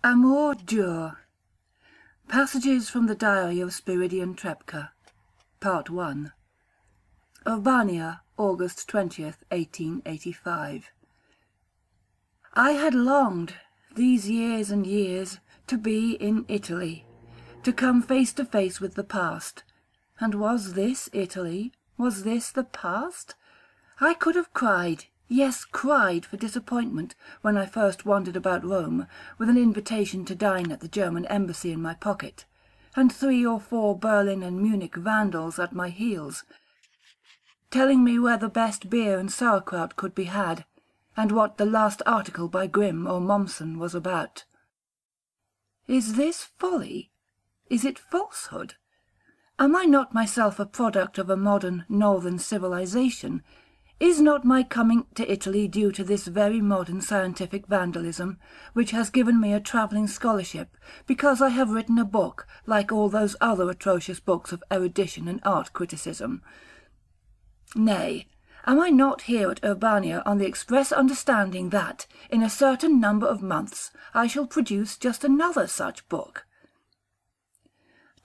Amour Dure. Passages from the Diary of Spiridion Trepka. Part 1. Urbania, August 20th, 1885. I had longed, these years and years, to be in Italy, to come face to face with the past. And was this Italy? Was this the past? I could have cried, yes, cried for disappointment when I first wandered about Rome, with an invitation to dine at the German embassy in my pocket, and 3 or 4 Berlin and Munich vandals at my heels, telling me where the best beer and sauerkraut could be had, and what the last article by Grimm or Mommsen was about. Is this folly? Is it falsehood? Am I not myself a product of a modern northern civilization? Is not my coming to Italy due to this very modern scientific vandalism, which has given me a travelling scholarship, because I have written a book like all those other atrocious books of erudition and art criticism? Nay, am I not here at Urbania on the express understanding that, in a certain number of months, I shall produce just another such book?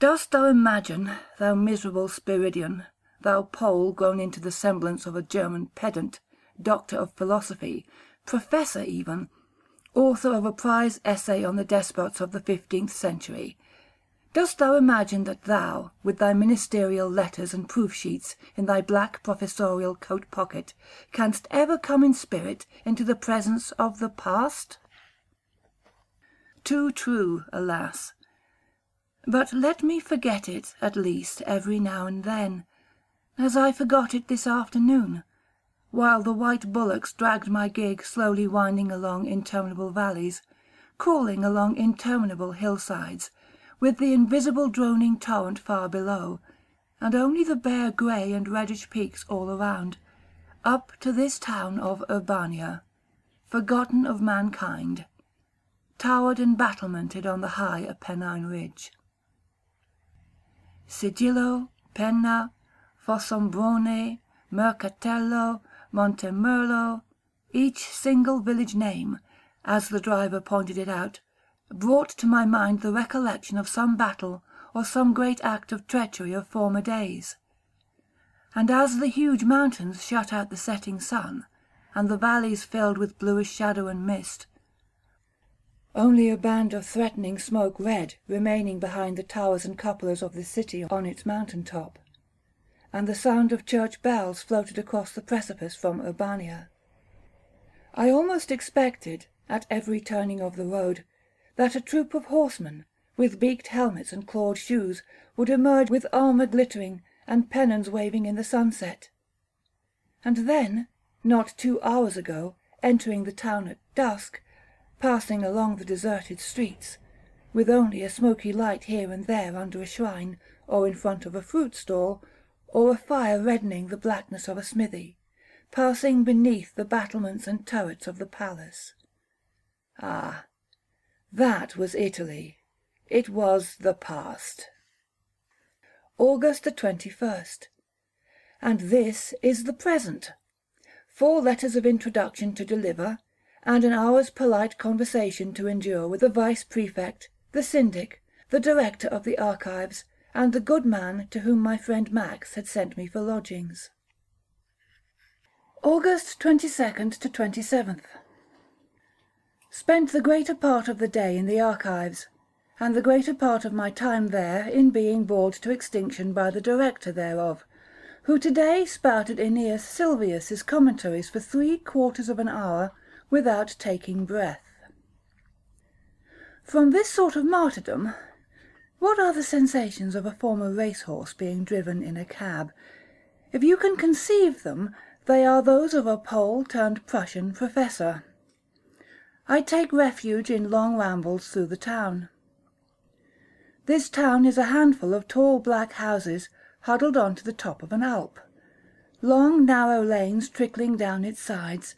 Dost thou imagine, thou miserable Spiridion, thou Pole grown into the semblance of a German pedant, doctor of philosophy, professor even, author of a prize essay on the despots of the 15th century, dost thou imagine that thou, with thy ministerial letters and proof-sheets in thy black professorial coat-pocket, canst ever come in spirit into the presence of the past? Too true, alas! But let me forget it, at least, every now and then, as I forgot it this afternoon, while the white bullocks dragged my gig slowly winding along interminable valleys, crawling along interminable hillsides, with the invisible droning torrent far below, and only the bare grey and reddish peaks all around, up to this town of Urbania, forgotten of mankind, towered and battlemented on the high Apennine ridge. Sigillo, Penna, Fossombrone, Mercatello, Montemerlo, each single village name, as the driver pointed it out, brought to my mind the recollection of some battle or some great act of treachery of former days. And as the huge mountains shut out the setting sun, and the valleys filled with bluish shadow and mist, only a band of threatening smoke red remaining behind the towers and cupolas of the city on its mountain-top, and the sound of church bells floated across the precipice from Urbania. I almost expected, at every turning of the road, that a troop of horsemen, with beaked helmets and clawed shoes, would emerge with armour glittering and pennons waving in the sunset. And then, not 2 hours ago, entering the town at dusk, passing along the deserted streets, with only a smoky light here and there under a shrine, or in front of a fruit stall, or a fire reddening the blackness of a smithy, passing beneath the battlements and turrets of the palace. Ah, that was Italy. It was the past. August the 21st. And this is the present. 4 letters of introduction to deliver, and an hour's polite conversation to endure with the vice-prefect, the syndic, the director of the archives, and the good man to whom my friend Max had sent me for lodgings. August 22nd to 27th. Spent the greater part of the day in the archives, and the greater part of my time there in being bored to extinction by the director thereof, who to-day spouted Aeneas Sylvius's commentaries for 3/4 of an hour, without taking breath. From this sort of martyrdom, what are the sensations of a former racehorse being driven in a cab? If you can conceive them, they are those of a Pole-turned-Prussian professor. I take refuge in long rambles through the town. This town is a handful of tall black houses huddled on to the top of an Alp, long narrow lanes trickling down its sides,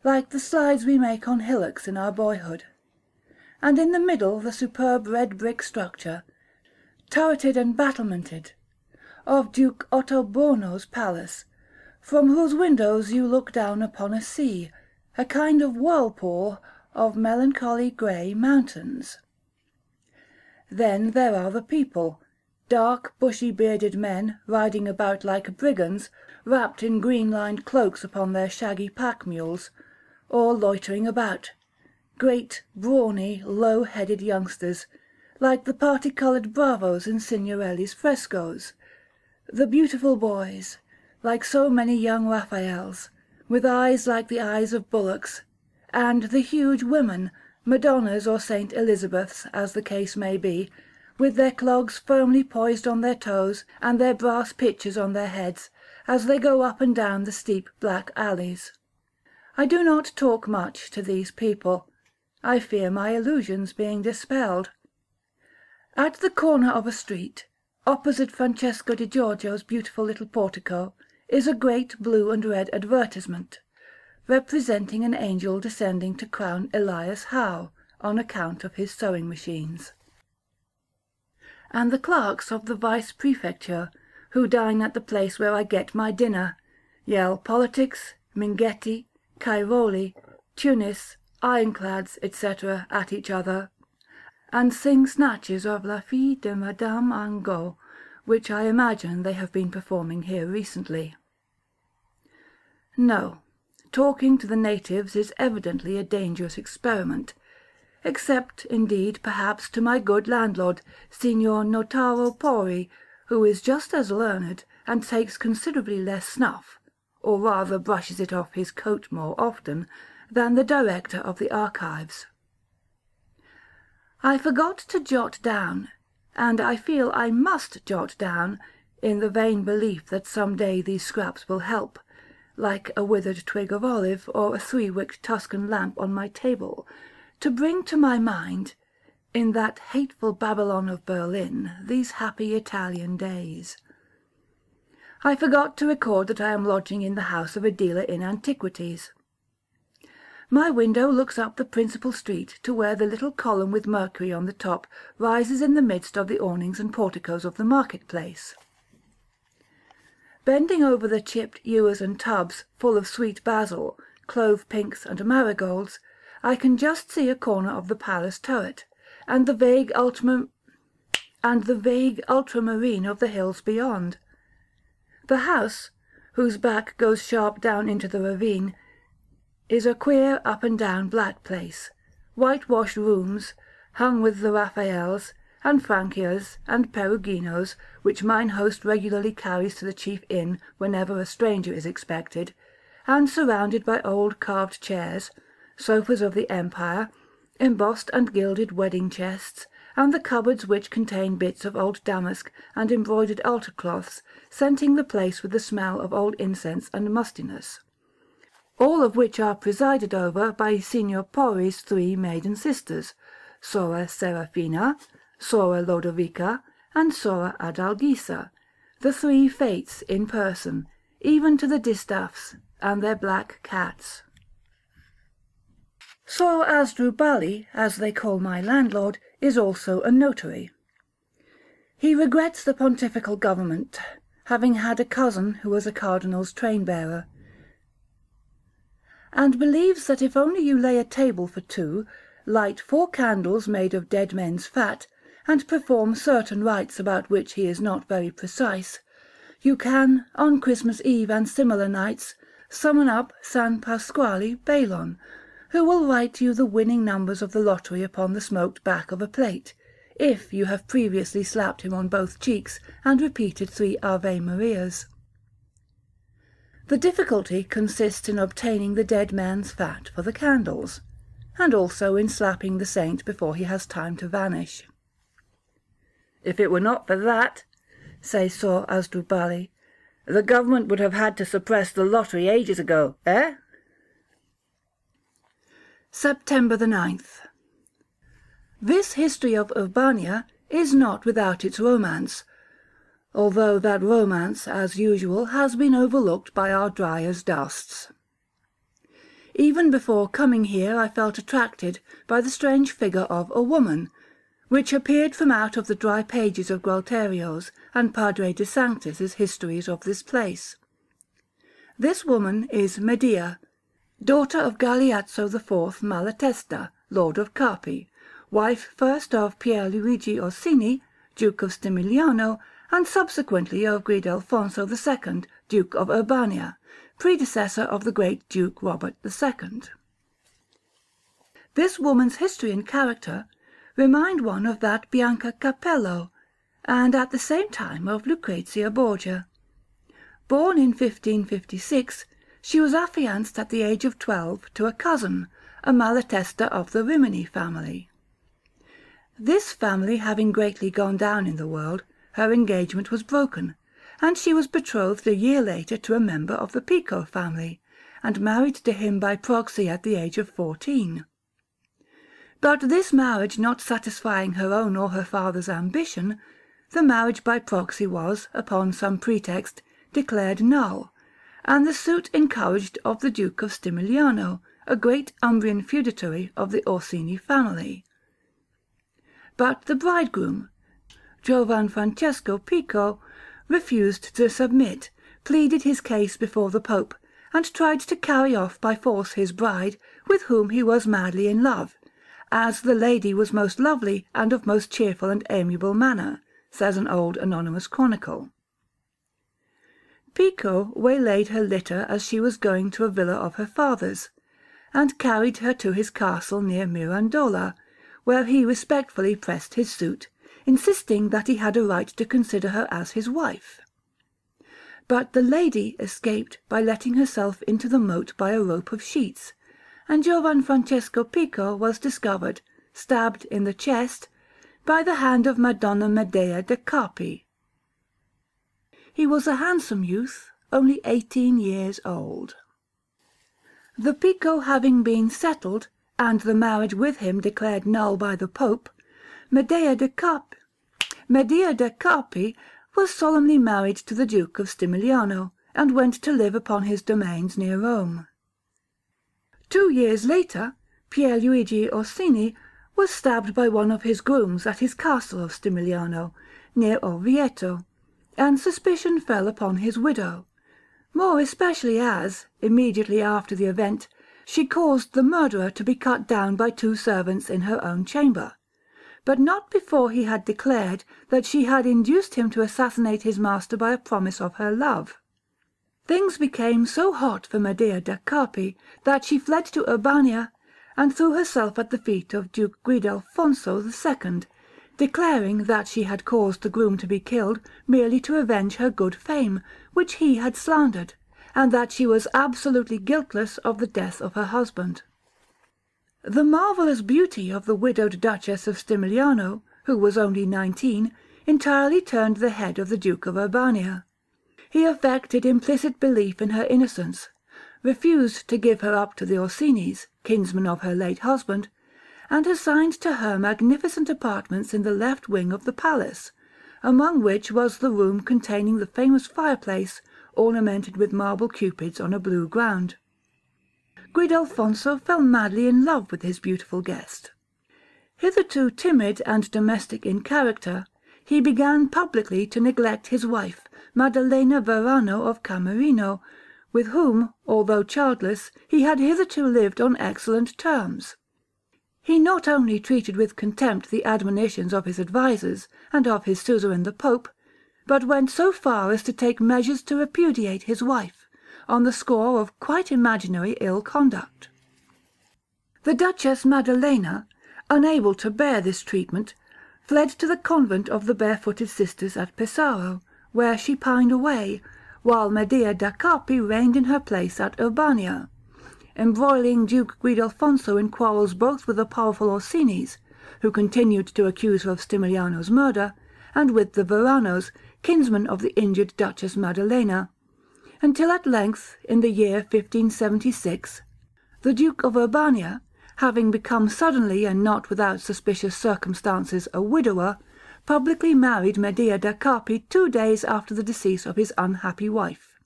like the slides we make on hillocks in our boyhood, and in the middle the superb red brick structure, turreted and battlemented, of Duke Ottoborno's palace, from whose windows you look down upon a sea, a kind of whirlpool of melancholy grey mountains. Then there are the people, dark, bushy-bearded men riding about like brigands, wrapped in green-lined cloaks upon their shaggy pack-mules, or loitering about, great, brawny, low-headed youngsters, like the parti-coloured bravos in Signorelli's frescoes, the beautiful boys, like so many young Raphaels, with eyes like the eyes of bullocks, and the huge women, Madonnas or St. Elizabeths, as the case may be, with their clogs firmly poised on their toes and their brass pitchers on their heads, as they go up and down the steep black alleys. I do not talk much to these people. I fear my illusions being dispelled. At the corner of a street, opposite Francesco di Giorgio's beautiful little portico, is a great blue and red advertisement, representing an angel descending to crown Elias Howe on account of his sewing machines. And the clerks of the vice-prefecture, who dine at the place where I get my dinner, yell politics, Minghetti, Cairoli, Tunis, ironclads, etc. at each other, and sing snatches of La Fille de Madame Angot, which I imagine they have been performing here recently. No, talking to the natives is evidently a dangerous experiment, except, indeed, perhaps to my good landlord, Signor Notaro Pori, who is just as learned, and takes considerably less snuff, or rather brushes it off his coat more often, than the director of the archives. I forgot to jot down, and I feel I must jot down, in the vain belief that some day these scraps will help, like a withered twig of olive or a three-wicked Tuscan lamp on my table, to bring to my mind, in that hateful Babylon of Berlin, these happy Italian days. I forgot to record that I am lodging in the house of a dealer in antiquities. My window looks up the principal street to where the little column with Mercury on the top rises in the midst of the awnings and porticos of the market-place. Bending over the chipped ewers and tubs full of sweet basil, clove pinks and marigolds, I can just see a corner of the palace turret, and the vague ultramarine of the hills beyond. The house, whose back goes sharp down into the ravine, is a queer up-and-down black place, whitewashed rooms, hung with the Raphaels, and Francias, and Peruginos, which mine host regularly carries to the chief inn whenever a stranger is expected, and surrounded by old carved chairs, sofas of the Empire, embossed and gilded wedding chests, and the cupboards which contain bits of old damask and embroidered altar cloths, scenting the place with the smell of old incense and mustiness, all of which are presided over by Signor Pori's three maiden sisters, Sora Serafina, Sora Lodovica, and Sora Adalgisa, the three fates in person, even to the distaffs and their black cats. Sor Asdrubali, as they call my landlord, is also a notary. He regrets the pontifical government, having had a cousin who was a cardinal's train-bearer, and believes that if only you lay a table for two, light 4 candles made of dead men's fat, and perform certain rites about which he is not very precise, you can, on Christmas Eve and similar nights, summon up San Pasquale Balon, who will write you the winning numbers of the lottery upon the smoked back of a plate, if you have previously slapped him on both cheeks and repeated 3 Ave Marias. The difficulty consists in obtaining the dead man's fat for the candles, and also in slapping the saint before he has time to vanish. "If it were not for that," says Sor Asdrubali, "the government would have had to suppress the lottery ages ago, eh?" September the 9th. This history of Urbania is not without its romance, although that romance, as usual, has been overlooked by our dry as dusts. Even before coming here I felt attracted by the strange figure of a woman, which appeared from out of the dry pages of Gualterio's and Padre de Sanctus's histories of this place. This woman is Medea, daughter of Galeazzo IV Malatesta, Lord of Carpi, wife first of Pier Luigi Orsini, Duke of Stimigliano, and subsequently of Guidelfonso II, Duke of Urbania, predecessor of the great Duke Robert II. This woman's history and character remind one of that Bianca Capello, and at the same time of Lucrezia Borgia. Born in 1556, she was affianced at the age of 12 to a cousin, a Malatesta of the Rimini family. This family having greatly gone down in the world, her engagement was broken, and she was betrothed a year later to a member of the Pico family, and married to him by proxy at the age of 14. But this marriage not satisfying her own or her father's ambition, the marriage by proxy was, upon some pretext, declared null, and the suit encouraged of the Duke of Stimigliano, a great Umbrian feudatory of the Orsini family. But the bridegroom, Giovan Francesco Pico, refused to submit, pleaded his case before the Pope, and tried to carry off by force his bride, with whom he was madly in love, as the lady was most lovely and of most cheerful and amiable manner, says an old anonymous chronicle. Pico waylaid her litter as she was going to a villa of her father's, and carried her to his castle near Mirandola, where he respectfully pressed his suit, insisting that he had a right to consider her as his wife. But the lady escaped by letting herself into the moat by a rope of sheets, and Giovan Francesco Pico was discovered, stabbed in the chest, by the hand of Madonna Medea da Carpi. He was a handsome youth, only 18 years old. The Pico having been settled, and the marriage with him declared null by the Pope, Medea da Carpi was solemnly married to the Duke of Stimigliano, and went to live upon his domains near Rome. 2 years later, Pier Luigi Orsini was stabbed by one of his grooms at his castle of Stimigliano, near Orvieto, and suspicion fell upon his widow, more especially as, immediately after the event, she caused the murderer to be cut down by 2 servants in her own chamber, but not before he had declared that she had induced him to assassinate his master by a promise of her love. Things became so hot for Medea da Carpi that she fled to Urbania and threw herself at the feet of Duke Guidelfonso II, declaring that she had caused the groom to be killed merely to avenge her good fame, which he had slandered, and that she was absolutely guiltless of the death of her husband. The marvellous beauty of the widowed Duchess of Stimigliano, who was only 19, entirely turned the head of the Duke of Urbania. He affected implicit belief in her innocence, refused to give her up to the Orsinis, kinsmen of her late husband, and assigned to her magnificent apartments in the left wing of the palace, among which was the room containing the famous fireplace ornamented with marble cupids on a blue ground. Guidelfonso fell madly in love with his beautiful guest. Hitherto timid and domestic in character, he began publicly to neglect his wife, Maddalena Verano of Camerino, with whom, although childless, he had hitherto lived on excellent terms. He not only treated with contempt the admonitions of his advisers and of his suzerain the Pope, but went so far as to take measures to repudiate his wife, on the score of quite imaginary ill conduct. The Duchess Maddalena, unable to bear this treatment, fled to the convent of the Barefooted Sisters at Pesaro, where she pined away, while Medea da Carpi reigned in her place at Urbania, embroiling Duke Guidelfonso in quarrels both with the powerful Orsinis, who continued to accuse her of Stimigliano's murder, and with the Veranos, kinsmen of the injured Duchess Maddalena, until at length, in the year 1576, the Duke of Urbania, having become suddenly and not without suspicious circumstances a widower, publicly married Medea da Carpi 2 days after the decease of his unhappy wife.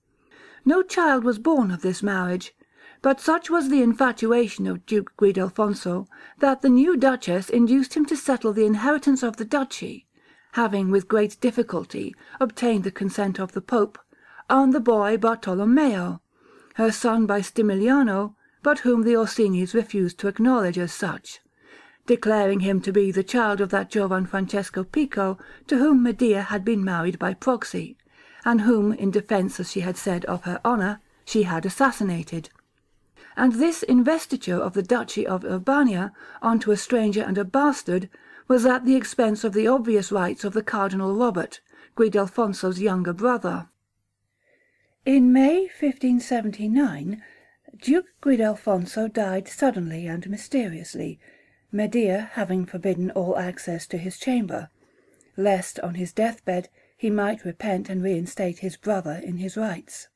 No child was born of this marriage, but such was the infatuation of Duke Guidelfonso that the new Duchess induced him to settle the inheritance of the duchy, having with great difficulty obtained the consent of the Pope, on the boy Bartolommeo, her son by Stimigliano, but whom the Orsinis refused to acknowledge as such, declaring him to be the child of that Giovan Francesco Pico to whom Medea had been married by proxy, and whom, in defence, as she had said, of her honour, she had assassinated. And this investiture of the Duchy of Urbania onto a stranger and a bastard was at the expense of the obvious rights of the Cardinal Robert, Guidelfonso's younger brother. In May 1579, Duke Guidelfonso died suddenly and mysteriously, Medea having forbidden all access to his chamber, lest on his deathbed he might repent and reinstate his brother in his rights.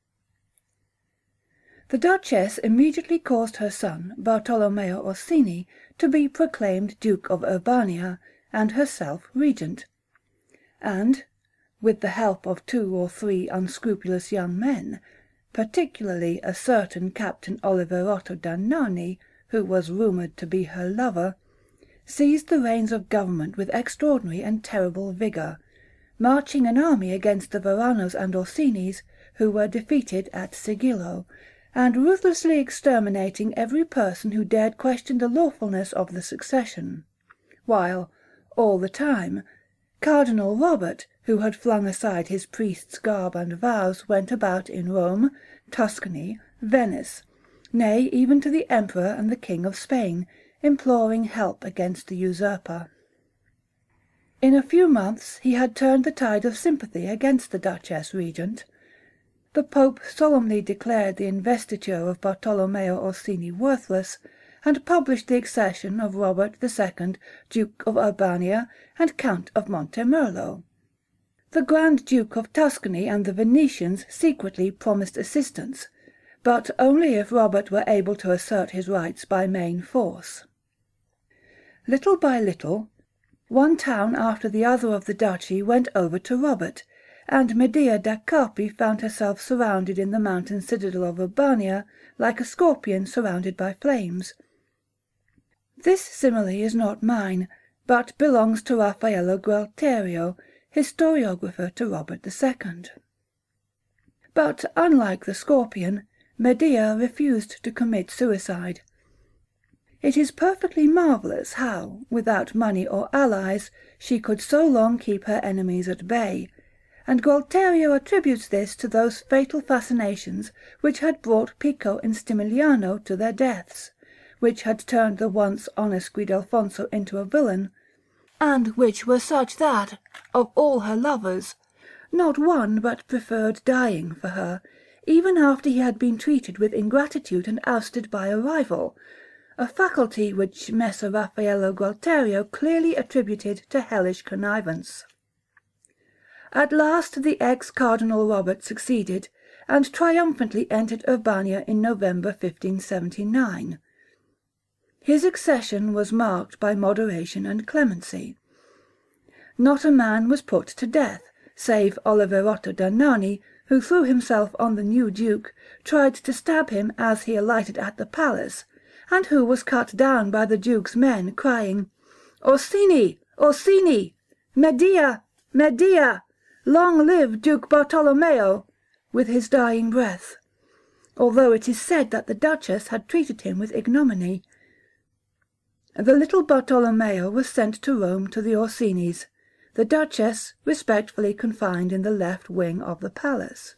The Duchess immediately caused her son, Bartolommeo Orsini, to be proclaimed Duke of Urbania, and herself regent, and, with the help of 2 or 3 unscrupulous young men, particularly a certain Captain Oliverotto da Narni, who was rumoured to be her lover, seized the reins of government with extraordinary and terrible vigour, marching an army against the Veranos and Orsinis, who were defeated at Sigillo, and ruthlessly exterminating every person who dared question the lawfulness of the succession, while, all the time, Cardinal Robert, who had flung aside his priest's garb and vows, went about in Rome, Tuscany, Venice, nay, even to the Emperor and the King of Spain, imploring help against the usurper. In a few months he had turned the tide of sympathy against the Duchess Regent. The Pope solemnly declared the investiture of Bartolommeo Orsini worthless, and published the accession of Robert II, Duke of Urbania and Count of Montemerlo. The Grand Duke of Tuscany and the Venetians secretly promised assistance, but only if Robert were able to assert his rights by main force. Little by little, one town after the other of the duchy went over to Robert, and Medea da Carpi found herself surrounded in the mountain citadel of Urbania like a scorpion surrounded by flames. This simile is not mine, but belongs to Raffaello Gualterio, historiographer to Robert II. But, unlike the scorpion, Medea refused to commit suicide. It is perfectly marvellous how, without money or allies, she could so long keep her enemies at bay, and Gualterio attributes this to those fatal fascinations which had brought Pico and Stimigliano to their deaths, which had turned the once honest Guidelfonso into a villain, and which were such that, of all her lovers, not one but preferred dying for her, even after he had been treated with ingratitude and ousted by a rival, a faculty which Messer Raffaello Gualterio clearly attributed to hellish connivance. At last the ex-Cardinal Robert succeeded, and triumphantly entered Urbania in November 1579. His accession was marked by moderation and clemency. Not a man was put to death, save Oliverotto da Narni, who threw himself on the new duke, tried to stab him as he alighted at the palace, and who was cut down by the duke's men, crying, "Orsini! Orsini! Medea! Medea! Long live Duke Bartolommeo!" with his dying breath, although it is said that the Duchess had treated him with ignominy. The little Bartolommeo was sent to Rome to the Orsinis, the Duchess respectfully confined in the left wing of the palace.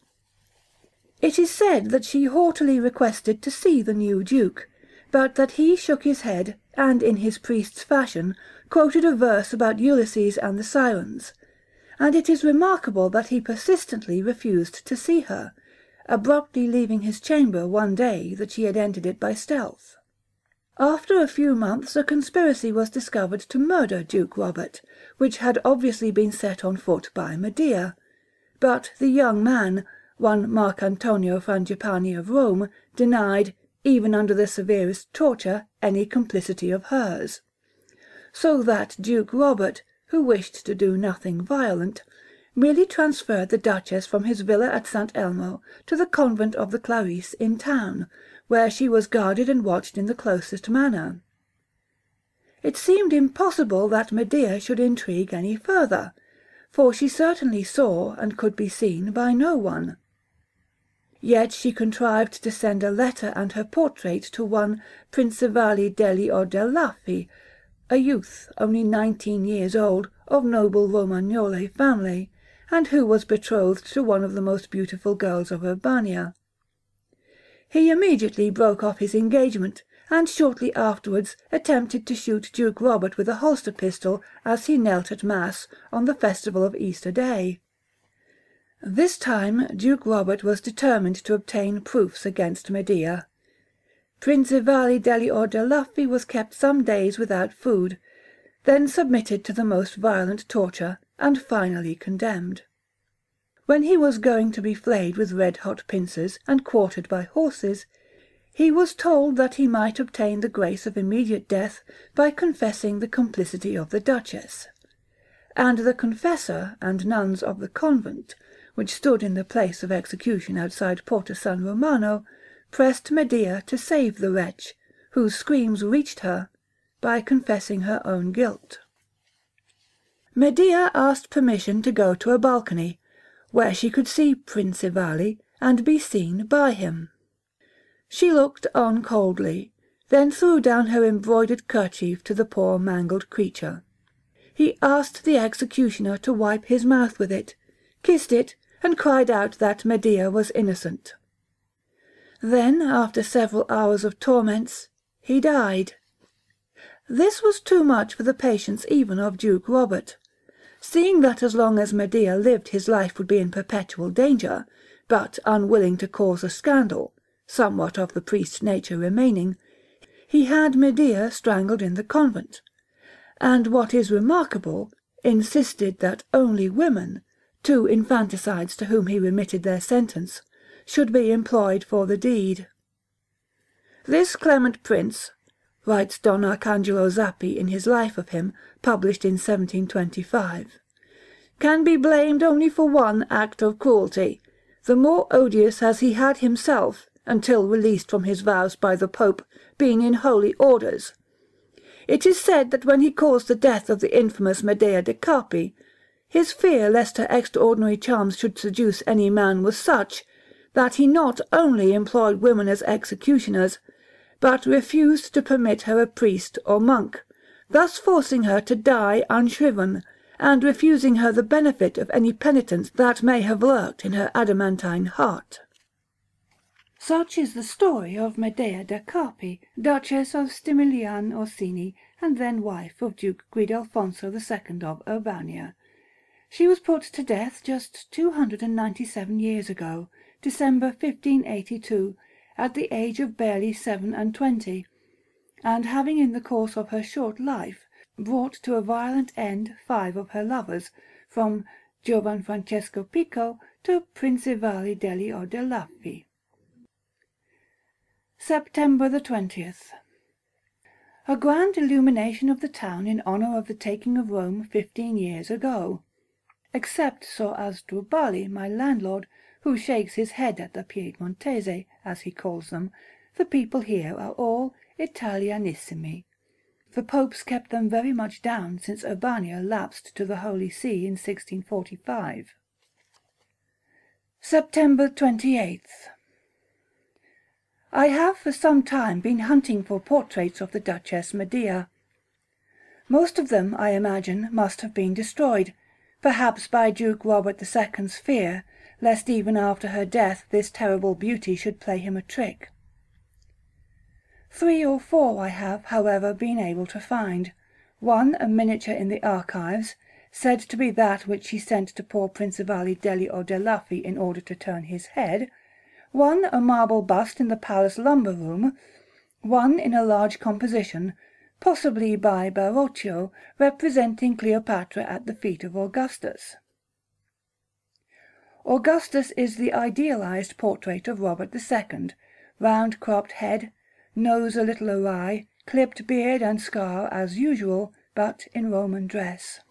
It is said that she haughtily requested to see the new duke, but that he shook his head, and in his priest's fashion quoted a verse about Ulysses and the Sirens, and it is remarkable that he persistently refused to see her, abruptly leaving his chamber one day that she had entered it by stealth. After a few months a conspiracy was discovered to murder Duke Robert, which had obviously been set on foot by Medea, but the young man, one Marc Antonio Frangipani of Rome, denied, even under the severest torture, any complicity of hers, so that Duke Robert, who wished to do nothing violent, merely transferred the Duchess from his villa at St. Elmo to the convent of the Clarice in town, where she was guarded and watched in the closest manner. It seemed impossible that Medea should intrigue any further, for she certainly saw and could be seen by no one. Yet she contrived to send a letter and her portrait to one Principali degli Ordelaffi, a youth only 19 years old, of noble Romagnole family, and who was betrothed to one of the most beautiful girls of Urbania. He immediately broke off his engagement, and shortly afterwards attempted to shoot Duke Robert with a holster pistol as he knelt at Mass on the festival of Easter Day. This time Duke Robert was determined to obtain proofs against Medea. Principale degli Ordelaffi was kept some days without food, then submitted to the most violent torture, and finally condemned. When he was going to be flayed with red-hot pincers and quartered by horses, he was told that he might obtain the grace of immediate death by confessing the complicity of the Duchess. And the confessor and nuns of the convent, which stood in the place of execution outside Porta San Romano, pressed Medea to save the wretch, whose screams reached her, by confessing her own guilt. Medea asked permission to go to a balcony, where she could see Principale and be seen by him. She looked on coldly, then threw down her embroidered kerchief to the poor mangled creature. He asked the executioner to wipe his mouth with it, kissed it, and cried out that Medea was innocent. Then, after several hours of torments, he died. This was too much for the patience even of Duke Robert. Seeing that as long as Medea lived his life would be in perpetual danger, but unwilling to cause a scandal, somewhat of the priest's nature remaining, he had Medea strangled in the convent, and what is remarkable, insisted that only women, 2 infanticides to whom he remitted their sentence, should be employed for the deed. This clement prince, writes Don Arcangelo Zappi in his life of him, published in 1725, can be blamed only for one act of cruelty, the more odious as he had himself, until released from his vows by the Pope, been in holy orders. It is said that when he caused the death of the infamous Medea de Carpi, his fear lest her extraordinary charms should seduce any man was such, that he not only employed women as executioners, but refused to permit her a priest or monk, thus forcing her to die unshriven, and refusing her the benefit of any penitence that may have lurked in her adamantine heart. Such is the story of Medea da Carpi, Duchess of Stimilian Orsini, and then wife of Duke Guidelfonso II of Urbania. She was put to death just 297 years ago, December 1582, at the age of barely 27, and having in the course of her short life brought to a violent end 5 of her lovers, from Giovan Francesco Pico to Principale degli Ordelaffi. September the 20th. A grand illumination of the town in honour of the taking of Rome 15 years ago. Except Sor Asdrubali, my landlord, who shakes his head at the Piedmontese, as he calls them, the people here are all Italianissimi. The popes kept them very much down since Urbania lapsed to the Holy See in 1645. September 28th. I have for some time been hunting for portraits of the Duchess Medea. Most of them, I imagine, must have been destroyed, perhaps by Duke Robert II's fear, lest even after her death this terrible beauty should play him a trick. 3 or 4 I have, however, been able to find. One, a miniature in the archives, said to be that which she sent to poor Principale degli Ordelaffi in order to turn his head, one a marble bust in the palace lumber room, one in a large composition, possibly by Baroccio, representing Cleopatra at the feet of Augustus. Augustus is the idealized portrait of Robert II, round cropped head, nose a little awry, clipped beard and scar as usual, but in Roman dress.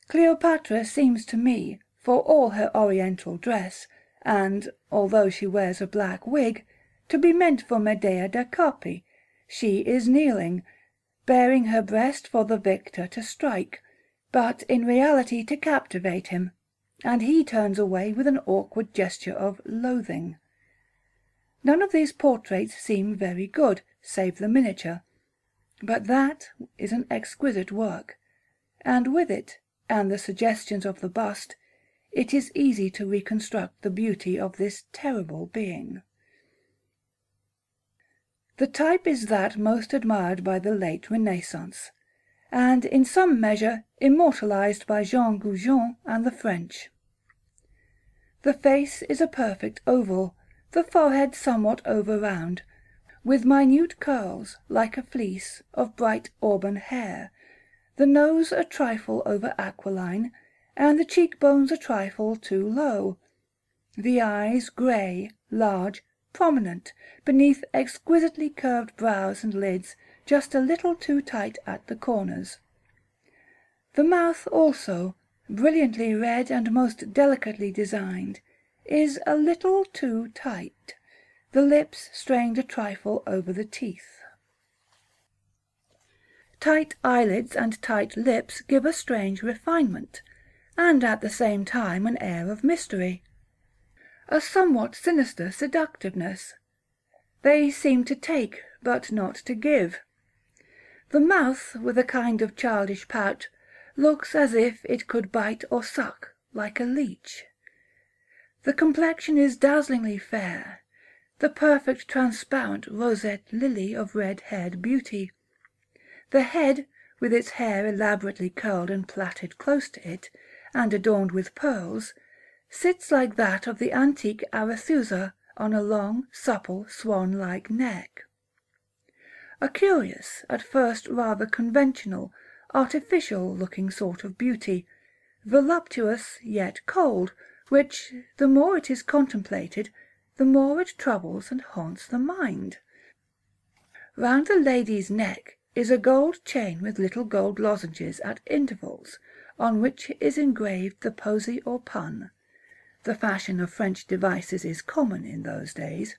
Cleopatra seems to me, for all her oriental dress, and, although she wears a black wig, to be meant for Medea da Carpi. She is kneeling, baring her breast for the victor to strike, but in reality to captivate him, and he turns away with an awkward gesture of loathing. None of these portraits seem very good, save the miniature, But that is an exquisite work, and with it, and the suggestions of the bust, it is easy to reconstruct the beauty of this terrible being. The type is that most admired by the late Renaissance, and in some measure immortalized by Jean Goujon and the French. The face is a perfect oval, the forehead somewhat over-round, with minute curls, like a fleece, of bright auburn hair, the nose a trifle over-aquiline, and the cheek-bones a trifle too low, the eyes grey, large, prominent, beneath exquisitely curved brows and lids just a little too tight at the corners. The mouth also, brilliantly red and most delicately designed, is a little too tight, the lips strained a trifle over the teeth. Tight eyelids and tight lips give a strange refinement, and at the same time an air of mystery, a somewhat sinister seductiveness. They seem to take, but not to give. The mouth, with a kind of childish pout, looks as if it could bite or suck, like a leech. The complexion is dazzlingly fair, the perfect transparent rosette lily of red-haired beauty. The head, with its hair elaborately curled and plaited close to it, and adorned with pearls, sits like that of the antique Arethusa on a long, supple, swan-like neck. A curious, at first rather conventional, artificial-looking sort of beauty, voluptuous yet cold, which, the more it is contemplated, the more it troubles and haunts the mind. Round the lady's neck is a gold chain with little gold lozenges at intervals, on which is engraved the posy or pun. The fashion of French devices is common in those days.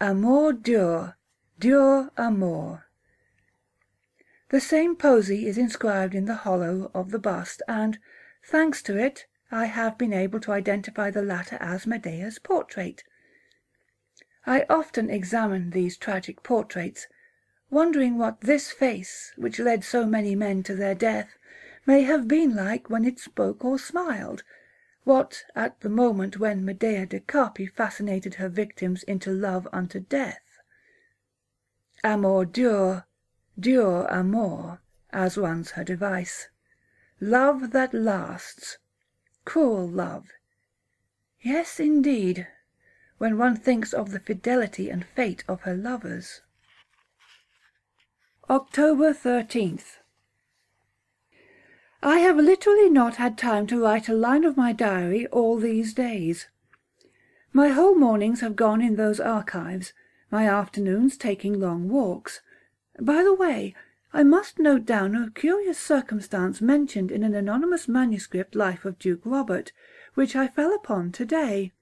Amour Dure, Dure Amour. The same posy is inscribed in the hollow of the bust, and, thanks to it, I have been able to identify the latter as Medea's portrait. I often examine these tragic portraits, wondering what this face, which led so many men to their death, may have been like when it spoke or smiled, what at the moment when Medea de Carpi fascinated her victims into love unto death. Amour dure, dure amour, as runs her device. Love that lasts. Cruel love. Yes, indeed, when one thinks of the fidelity and fate of her lovers. October 13th. I have literally not had time to write a line of my diary all these days. My whole mornings have gone in those archives, my afternoons taking long walks. By the way, I must note down a curious circumstance mentioned in an anonymous manuscript life of Duke Robert, which I fell upon to-day.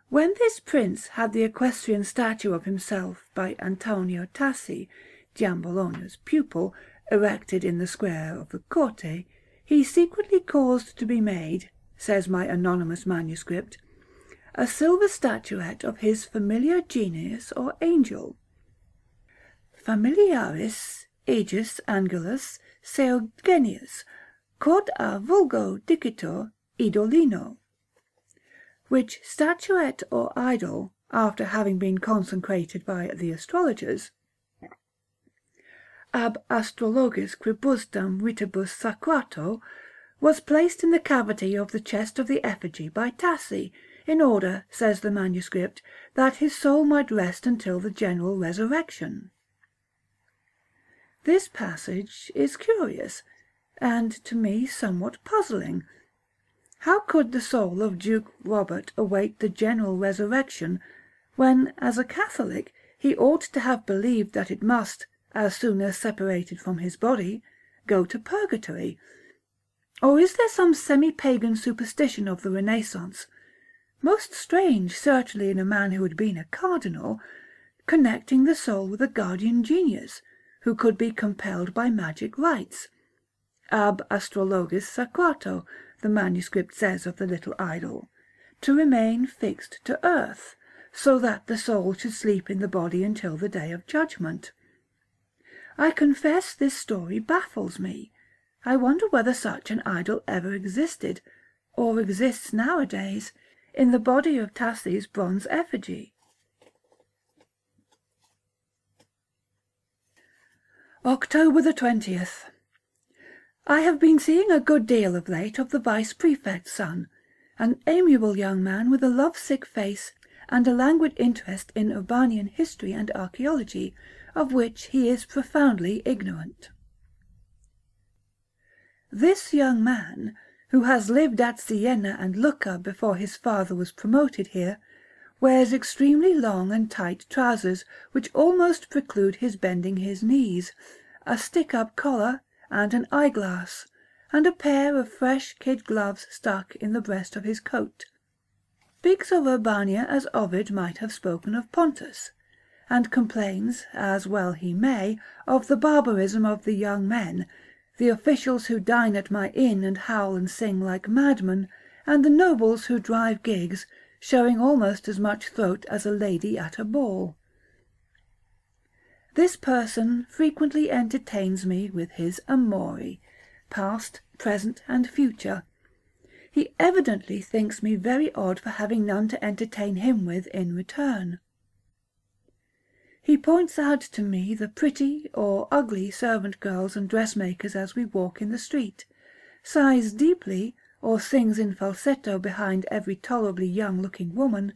When this prince had the equestrian statue of himself by Antonio Tassi, Giambologna's pupil, erected in the square of the Corte, he secretly caused to be made, says my anonymous manuscript, a silver statuette of his familiar genius or angel. Familiaris aegis angelus seu genius, quod a vulgo dicitur idolino, which statuette or idol, after having been consecrated by the astrologers, ab astrologis quibusdam ritibus sacrato, was placed in the cavity of the chest of the effigy by Tassi, in order, says the manuscript, that his soul might rest until the general resurrection. This passage is curious, and to me somewhat puzzling. How could the soul of Duke Robert await the general resurrection, when, as a Catholic, he ought to have believed that it must, as soon as separated from his body, go to purgatory? Or is there some semi-pagan superstition of the Renaissance, most strange certainly in a man who had been a cardinal, connecting the soul with a guardian genius, who could be compelled by magic rites? Ab astrologis sacrato, the manuscript says of the little idol, to remain fixed to earth, so that the soul should sleep in the body until the day of judgment. I confess this story baffles me. I wonder whether such an idol ever existed, or exists nowadays, in the body of Tassi's bronze effigy. October the 20th. I have been seeing a good deal of late of the Vice-Prefect's son, an amiable young man with a love-sick face and a languid interest in Urbanian history and archaeology, of which he is profoundly ignorant. This young man, who has lived at Siena and Lucca before his father was promoted here, wears extremely long and tight trousers, which almost preclude his bending his knees, a stick-up collar, and an eyeglass, and a pair of fresh kid gloves stuck in the breast of his coat. Speaks of Urbania as Ovid might have spoken of Pontus, and complains, as well he may, of the barbarism of the young men, the officials who dine at my inn and howl and sing like madmen, and the nobles who drive gigs, showing almost as much throat as a lady at a ball. This person frequently entertains me with his amori, past, present, and future. He evidently thinks me very odd for having none to entertain him with in return. He points out to me the pretty or ugly servant girls and dressmakers as we walk in the street, sighs deeply or sings in falsetto behind every tolerably young-looking woman,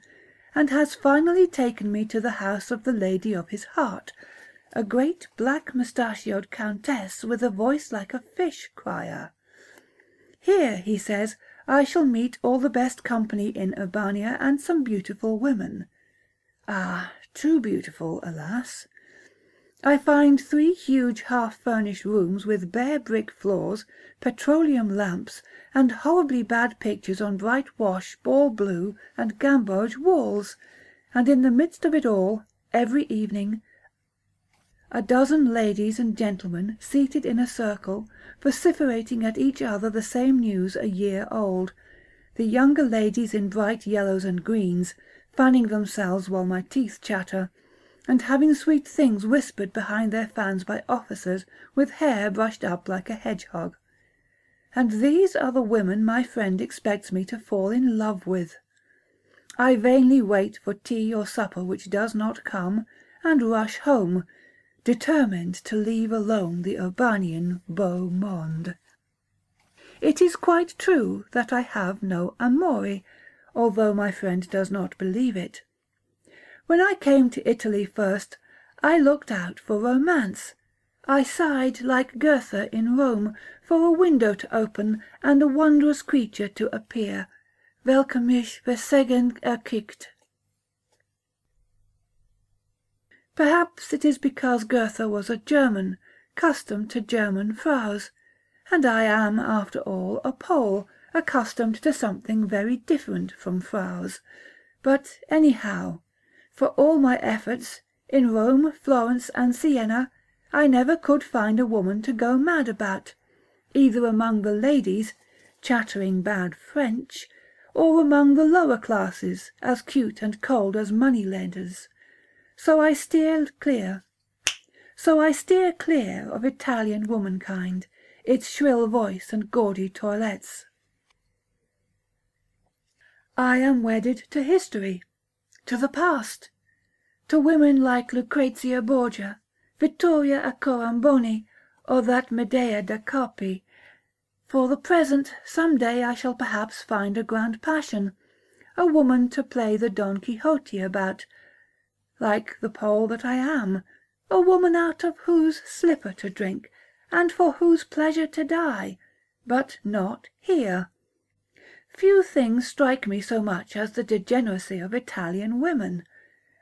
and has finally taken me to the house of the lady of his heart, a great black-mustachioed countess with a voice like a fish-crier. Here, he says, I shall meet all the best company in Urbania and some beautiful women. Ah, too beautiful, alas! I find 3 huge half-furnished rooms with bare brick floors, petroleum lamps, and horribly bad pictures on bright wash, ball blue, and gamboge walls, and in the midst of it all, every evening, a dozen ladies and gentlemen seated in a circle, vociferating at each other the same news a year old, the younger ladies in bright yellows and greens, fanning themselves while my teeth chatter, and having sweet things whispered behind their fans by officers with hair brushed up like a hedgehog. And these are the women my friend expects me to fall in love with. I vainly wait for tea or supper which does not come, and rush home, determined to leave alone the Urbanian beau monde. It is quite true that I have no amori, although my friend does not believe it. When I came to Italy first, I looked out for romance. I sighed like Goethe in Rome for a window to open and a wondrous creature to appear, welche mich versegend erquickt. Perhaps it is because Goethe was a German, accustomed to German fraus, and I am, after all, a Pole, accustomed to something very different from fraus. But anyhow, for all my efforts, in Rome, Florence, and Siena, I never could find a woman to go mad about, either among the ladies, chattering bad French, or among the lower classes, as cute and cold as money-lenders. So I steer clear of Italian womankind, its shrill voice and gaudy toilettes. I am wedded to history, to the past, to women like Lucrezia Borgia, Vittoria Accoramboni, or that Medea da Carpi. For the present, some day I shall perhaps find a grand passion, a woman to play the Don Quixote about, like the Pole that I am, a woman out of whose slipper to drink, and for whose pleasure to die, but not here. Few things strike me so much as the degeneracy of Italian women.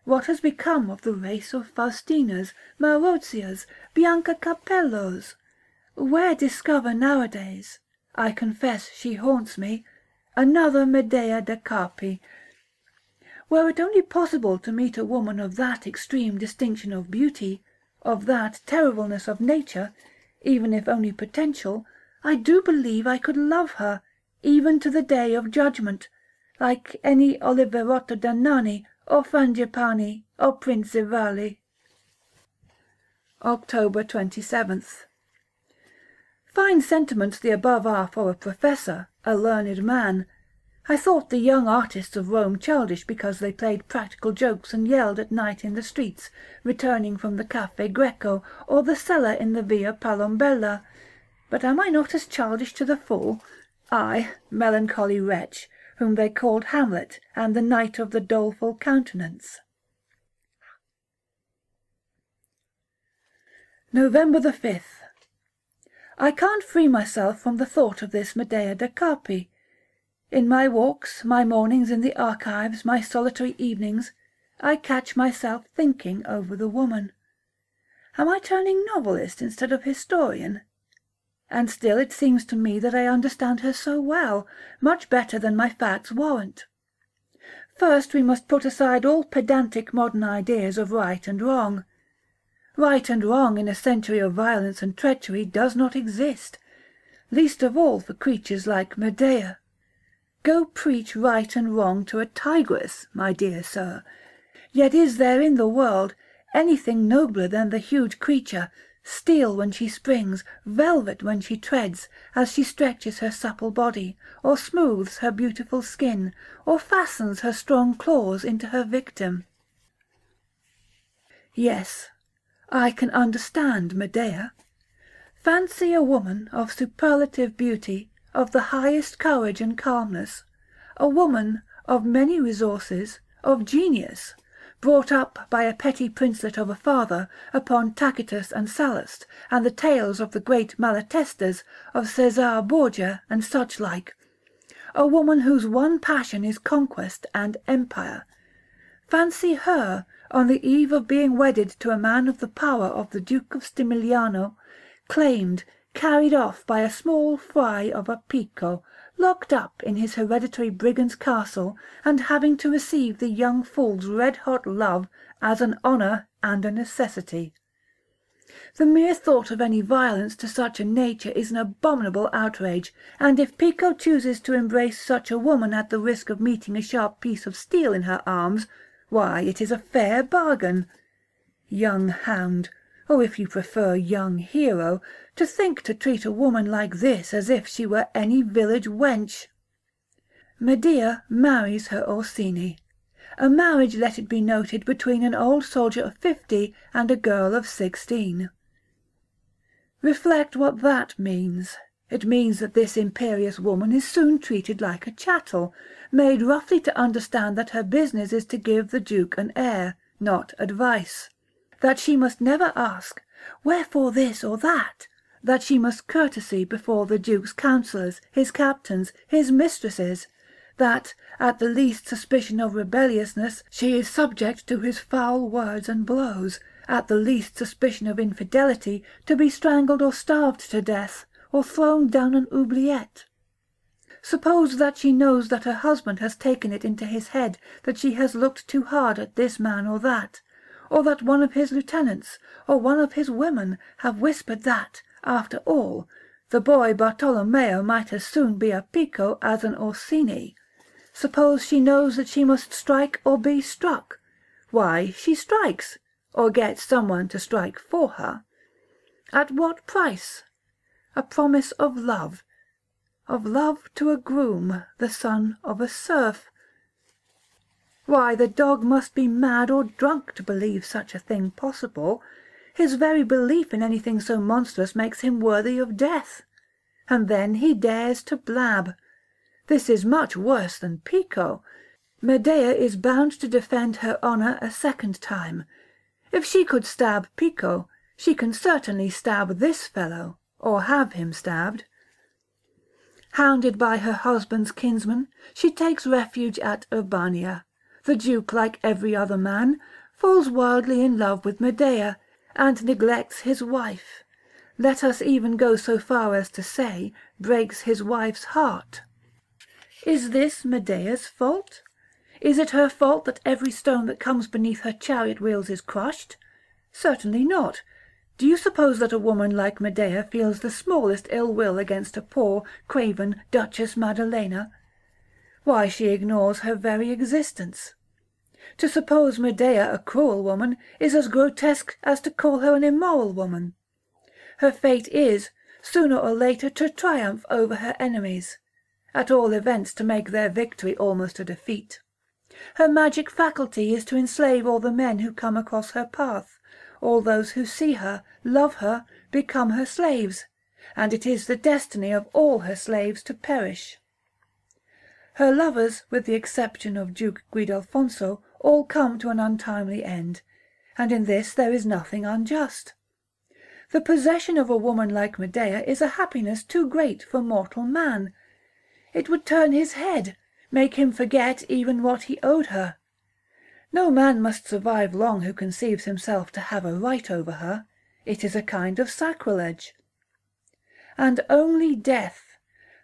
What has become of the race of Faustinas, Marozias, Biancacapellos? Where discover nowadays, I confess she haunts me, another Medea da Carpi? Were it only possible to meet a woman of that extreme distinction of beauty, of that terribleness of nature, even if only potential, I do believe I could love her, even to the day of judgment, like any Oliverotto da Nani, or Frangipani, or Prince Zivali. October 27th. Fine sentiments the above are for a professor, a learned man. I thought the young artists of Rome childish because they played practical jokes and yelled at night in the streets, returning from the Caffè Greco or the cellar in the Via Palombella. But am I not as childish to the full? I, melancholy wretch, whom they called Hamlet and the Knight of the Doleful Countenance. November the 5th. I can't free myself from the thought of this Medea da Carpi. In my walks, my mornings in the archives, my solitary evenings, I catch myself thinking over the woman. Am I turning novelist instead of historian? And still it seems to me that I understand her so well, much better than my facts warrant. First we must put aside all pedantic modern ideas of right and wrong. Right and wrong in a century of violence and treachery does not exist, least of all for creatures like Medea. Go preach right and wrong to a tigress, my dear sir. Yet is there in the world anything nobler than the huge creature, steel when she springs, velvet when she treads, as she stretches her supple body, or smooths her beautiful skin, or fastens her strong claws into her victim? Yes, I can understand Medea. Fancy a woman of superlative beauty, of the highest courage and calmness, a woman of many resources, of genius, brought up by a petty princelet of a father upon Tacitus and Sallust, and the tales of the great Malatestas, of Cesar Borgia, and such like. A woman whose one passion is conquest and empire. Fancy her, on the eve of being wedded to a man of the power of the Duke of Stimigliano, claimed, carried off by a small fry of a Pico, locked up in his hereditary brigand's castle, and having to receive the young fool's red-hot love as an honour and a necessity. The mere thought of any violence to such a nature is an abominable outrage, and if Pico chooses to embrace such a woman at the risk of meeting a sharp piece of steel in her arms, why, it is a fair bargain. Young hound, or if you prefer young hero, to think to treat a woman like this as if she were any village wench. Medea marries her Orsini. A marriage, let it be noted, between an old soldier of 50 and a girl of 16. Reflect what that means. It means that this imperious woman is soon treated like a chattel, made roughly to understand that her business is to give the Duke an heir, not advice. That she must never ask, wherefore this or that? That she must courtesy before the Duke's counsellors, his captains, his mistresses. That, at the least suspicion of rebelliousness, she is subject to his foul words and blows, at the least suspicion of infidelity, to be strangled or starved to death, or thrown down an oubliette. Suppose that she knows that her husband has taken it into his head that she has looked too hard at this man or that, or that one of his lieutenants, or one of his women, have whispered that, after all, the boy Bartolomeo might as soon be a Pico as an Orsini. Suppose she knows that she must strike or be struck. Why, she strikes, or gets someone to strike for her. At what price? A promise of love to a groom, the son of a serf. Why, the dog must be mad or drunk to believe such a thing possible. His very belief in anything so monstrous makes him worthy of death. And then he dares to blab. This is much worse than Pico. Medea is bound to defend her honour a second time. If she could stab Pico, she can certainly stab this fellow, or have him stabbed. Hounded by her husband's kinsman, she takes refuge at Urbania. The Duke, like every other man, falls wildly in love with Medea, and neglects his wife. Let us even go so far as to say, breaks his wife's heart. Is this Medea's fault? Is it her fault that every stone that comes beneath her chariot wheels is crushed? Certainly not. Do you suppose that a woman like Medea feels the smallest ill will against a poor, craven Duchess Maddalena? Why, she ignores her very existence. To suppose Medea a cruel woman is as grotesque as to call her an immoral woman. Her fate is, sooner or later, to triumph over her enemies, at all events to make their victory almost a defeat. Her magic faculty is to enslave all the men who come across her path. All those who see her, love her, become her slaves, and it is the destiny of all her slaves to perish. Her lovers, with the exception of Duke Guidalfonso, all come to an untimely end, and in this there is nothing unjust. The possession of a woman like Medea is a happiness too great for mortal man. It would turn his head, make him forget even what he owed her. No man must survive long who conceives himself to have a right over her. It is a kind of sacrilege. And only death,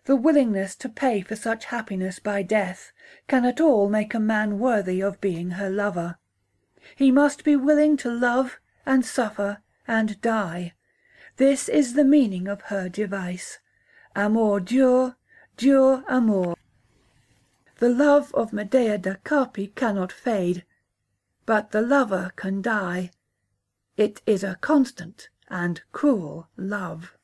the willingness to pay for such happiness by death, can at all make a man worthy of being her lover. He must be willing to love and suffer and die. This is the meaning of her device. Amour dure, dure amour. The love of Medea da Carpi cannot fade, but the lover can die. It is a constant and cruel love.